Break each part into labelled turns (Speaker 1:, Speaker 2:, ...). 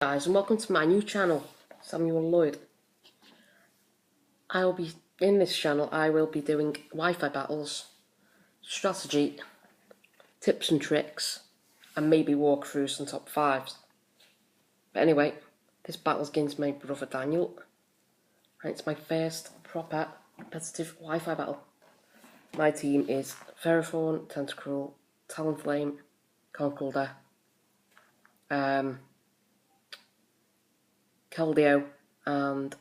Speaker 1: Guys, and welcome to my new channel, Samuel Lloyd. In this channel I will be doing Wi-Fi battles, strategy, tips and tricks, and maybe walkthroughs and top 5s. But anyway, this battle's against my brother Daniel, and it's my first proper competitive Wi-Fi battle. My team is Ferrothorn, Tentacruel, Talonflame, Conkeldurr, Keldeo and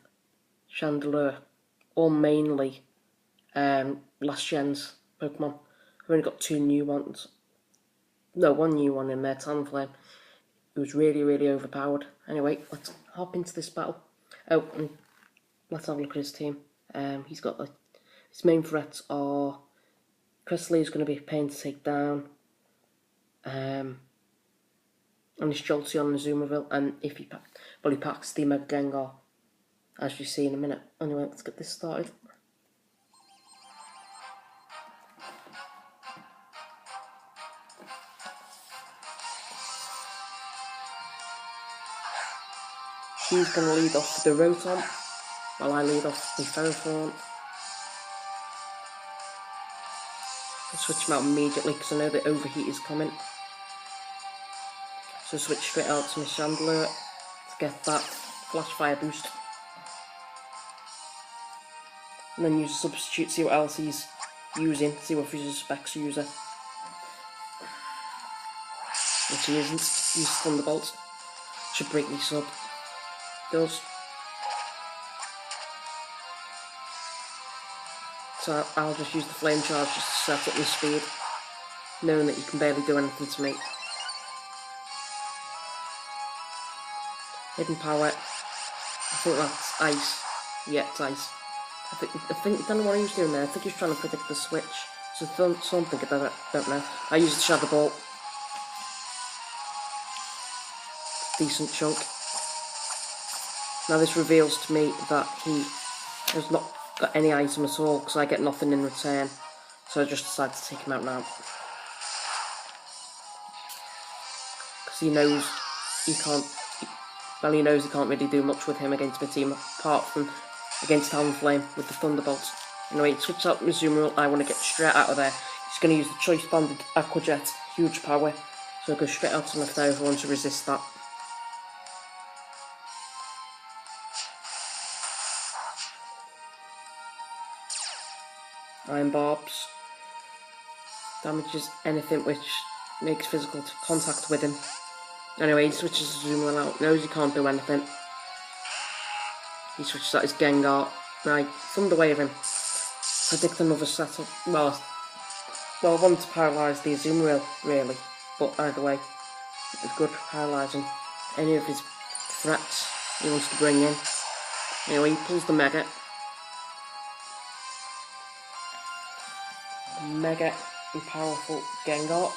Speaker 1: Chandelure, all mainly last gen's Pokemon. I've only got 2 new ones. No, 1 new one in there, Talonflame. It was really overpowered. Anyway, let's hop into this battle. Oh, and let's have a look at his team. He's got his main threats are Cresselia is going to be a pain to take down. And his Jolteon and Azumarill, and if he packs the Mega Gengar, as you see in a minute. Anyway, let's get this started. He's going to lead off the Rotom, while I lead off the Ferrothorn. I'll switch him out immediately because I know the overheat is coming. So switch straight out to my Chandelure to get that Flash Fire boost. And then use a substitute, see what else he's using, see what he's a Specs user. Which he isn't. Use Thunderbolt. Should break me sub. Does. So I'll just use the Flame Charge just to set up my speed, knowing that you can barely do anything to me. Hidden Power. I think that's Ice. Yeah, it's Ice. I don't know what he was doing there. I think he was trying to predict the switch. So something about it. Don't know. I used the Shadow Ball. Decent chunk. Now this reveals to me that he has not got any item at all because I get nothing in return. So I just decided to take him out now. Because he knows he can't. Well, he knows he can't really do much with him against my team apart from against Talonflame with the Thunderbolt. Anyway, switch out Azumarill. I want to get straight out of there. He's going to use the Choice Banded Aqua Jet, huge power. So I'll go straight out to my Ferrothorn to resist that. Iron Barbs damages anything which makes physical contact with him. Anyway, he switches Azumarill out, knows he can't do anything. He switches out his Gengar. Right, Thunder Wave him. Predict another setup. Well, I wanted to paralyse the Azumarill, really, but either way, it was good for paralysing any of his threats he wants to bring in. Anyway, he pulls the Mega. Mega and powerful Gengar.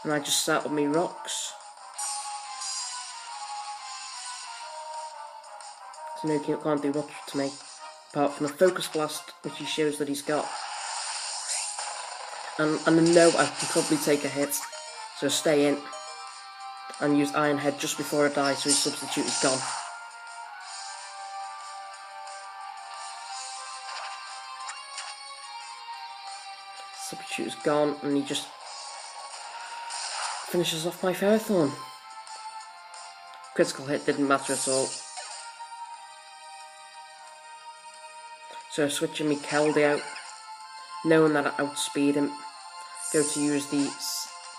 Speaker 1: And I just set up me rocks. So no, he can't do much to me. Apart from a Focus Blast, which he shows that he's got. And I know I can probably take a hit. So stay in. And use Iron Head just before I die so his substitute is gone. Substitute is gone and he just finishes off my Ferrothorn. Critical hit didn't matter at all. So switching me Keldeo, knowing that I outspeed him, go to use the,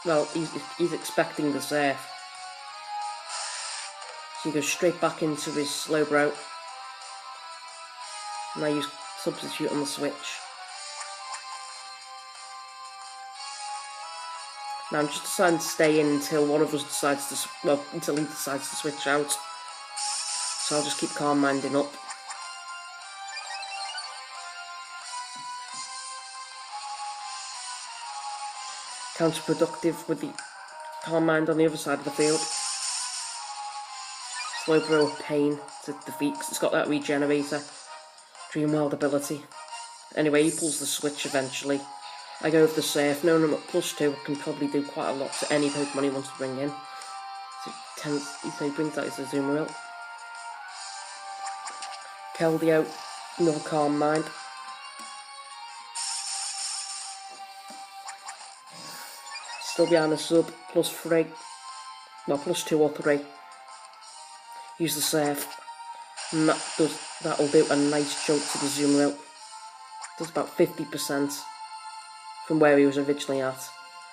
Speaker 1: well, he's expecting the Surf. So he goes straight back into his Slowbro. And I use substitute on the switch. Now I'm just deciding to stay in until one of us decides to, well, until he decides to switch out. So I'll just keep Calm Minding up. Counterproductive with the Calm Mind on the other side of the field. Slowbro pain to defeat because it's got that Regenerator, Dreamworld ability. Anyway, he pulls the switch eventually. I go with the Surf, knowing I'm at +2, can probably do quite a lot to any Pokemon he wants to bring in. So he brings out his Azumarill. Keldeo, another Calm Mind. Still behind the sub, +3. No, +2 or 3. Use the Surf. And that'll do a nice chunk to the Azumarill. Does about 50% from where he was originally at.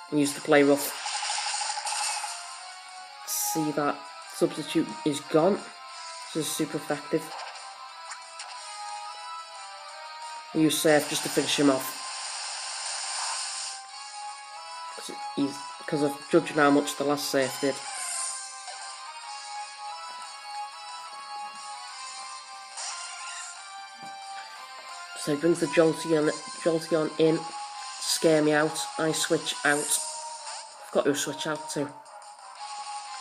Speaker 1: And use the Play Rough. See that substitute is gone. This is super effective. Use Surf just to finish him off. Because of judging how much the last Surf did. So he brings the Jolteon in, scare me out. I switch out. I've got to switch out to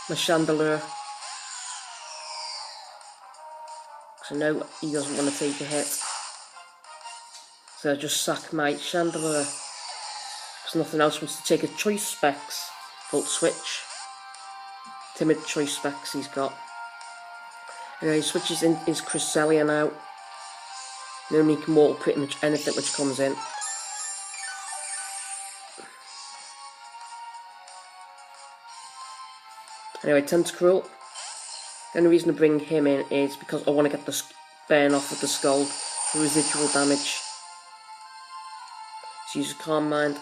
Speaker 1: my Chandelure. Because I know he doesn't want to take a hit. So I just sack my Chandelure. Because nothing else wants to take a Choice Specs. Volt Switch. Timid Choice Specs he's got. Anyway, he switches in his Cresselia now. Then he can water pretty much anything which comes in. Anyway, Tentacruel. The only reason to bring him in is because I want to get the burn off with the Scald, the residual damage. So use a Calm Mind.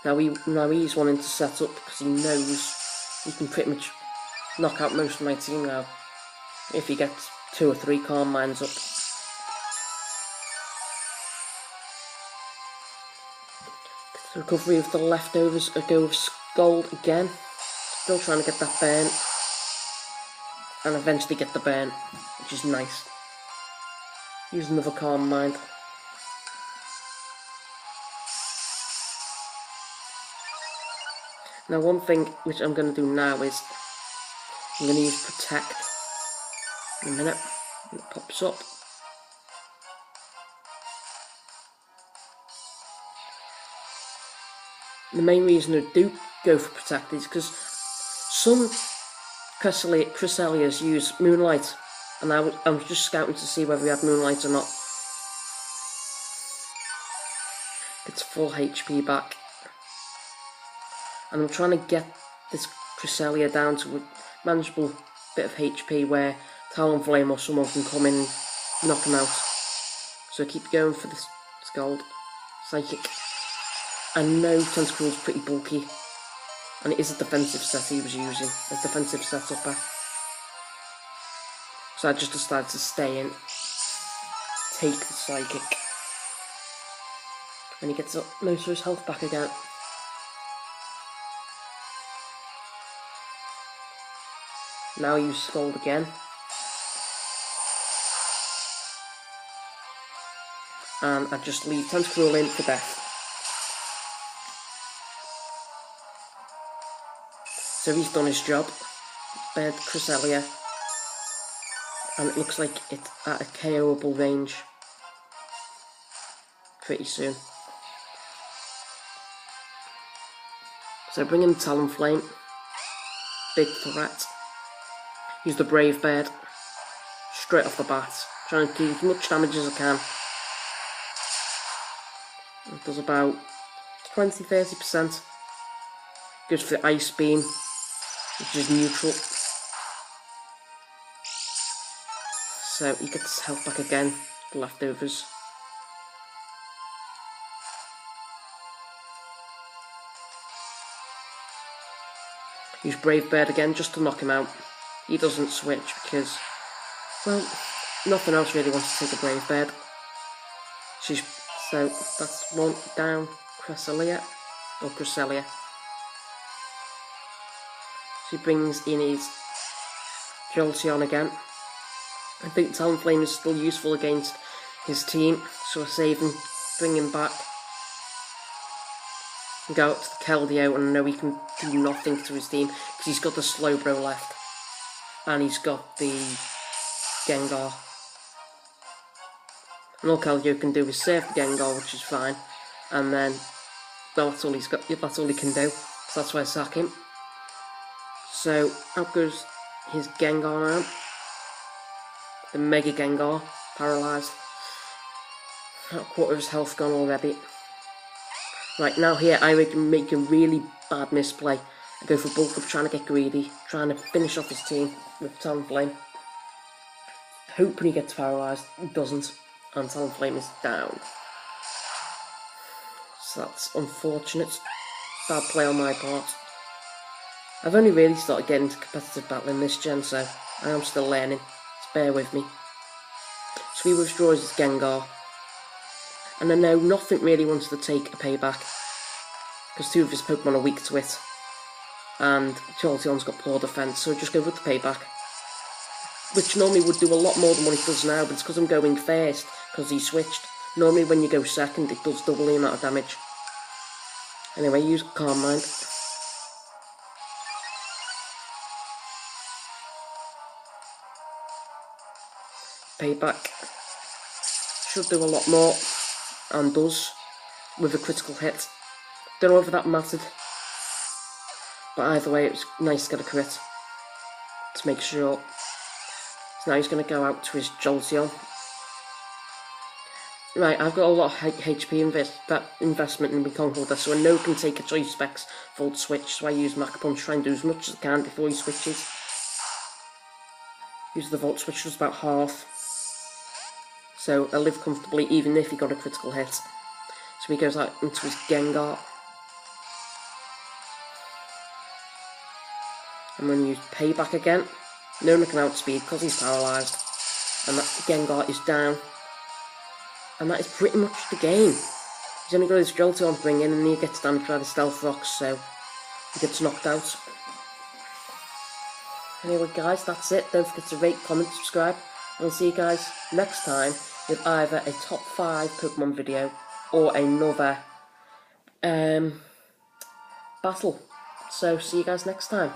Speaker 1: Now he's wanting to set up because he knows he can pretty much knock out most of my team now if he gets 2 or 3 Calm Minds up. Recovery of the leftovers, I go with Scald again. Still trying to get that burn. And eventually get the burn, which is nice. Use another Calm Mind. Now one thing which I'm going to do now is I'm going to use Protect in a minute when it pops up. The main reason I do go for Protect is because some Cresselias use Moonlight, and I was just scouting to see whether we had Moonlight or not. It's full HP back. And I'm trying to get this Cresselia down to a manageable bit of HP where Talonflame or someone can come in and knock him out. So I keep going for this Scald. Psychic. I know Tentacruel's pretty bulky, and it is a defensive set he was using, a defensive setup. So I just decided to stay in, take the Psychic, and he gets up most of his health back again. Now I use Scald again. And I just leave Tentacruel in for death. So he's done his job. Bed Cresselia. And it looks like it's at a KO'able range pretty soon. So bring in Talonflame. Big threat. Use the Brave Bird. Straight off the bat. Trying to do as much damage as I can. It does about 20-30%. Goes for the Ice Beam, which is neutral. So he gets his health back again, the leftovers. Use Brave Bird again just to knock him out. He doesn't switch because, well, nothing else really wants to take a Brave Bird. So that's one down, Cresselia, or Cresselia. So he brings in his Jolteon again. I think Talonflame is still useful against his team, so I save him, bring him back. And go up to the Keldeo, and I know he can do nothing to his team because he's got the Slowbro left. And he's got the Gengar. And all Keldeo can do is save the Gengar, which is fine. And then well, that's all he's got. That's all he can do. So that's why I sack him. So out goes his Gengar now. The Mega Gengar, paralysed. About a quarter of his health gone already. Right, now here I make a really bad misplay. I go for bulk up, trying to get greedy, trying to finish off his team with Talonflame. Hoping he gets paralysed, he doesn't, and Talonflame is down. So that's unfortunate. Bad play on my part. I've only really started getting into competitive battling this gen, so I am still learning. So bear with me. So he withdraws his Gengar. And I know nothing really wants to take a payback, because two of his Pokemon are weak to it. And Jolteon's got poor defense, so I just go with the payback. Which normally would do a lot more than what it does now, but it's because I'm going first, because he switched. Normally when you go second, it does double the amount of damage. Anyway, use Calm Mind. Payback. Should do a lot more, and does, with a critical hit. Don't know if that mattered, but either way it was nice to get a crit, to make sure. So now he's going to go out to his Jolteon. Right, I've got a lot of HP investment in my Conkeldurr, so I know I can take a Choice Specs Volt Switch, so I use Mach Punch, try and do as much as I can before he switches. Use the Volt Switch, does about half. So I live comfortably even if he got a critical hit. So he goes out into his Gengar. I'm going to use Payback again. No looking outspeed because he's paralysed. And that Gengar is down. And that is pretty much the game. He's only got his Jolteon to bring in, and he gets damaged by the Stealth Rocks, so he gets knocked out. Anyway guys, that's it. Don't forget to rate, comment, subscribe. And I'll see you guys next time with either a top 5 Pokemon video or another battle. So see you guys next time.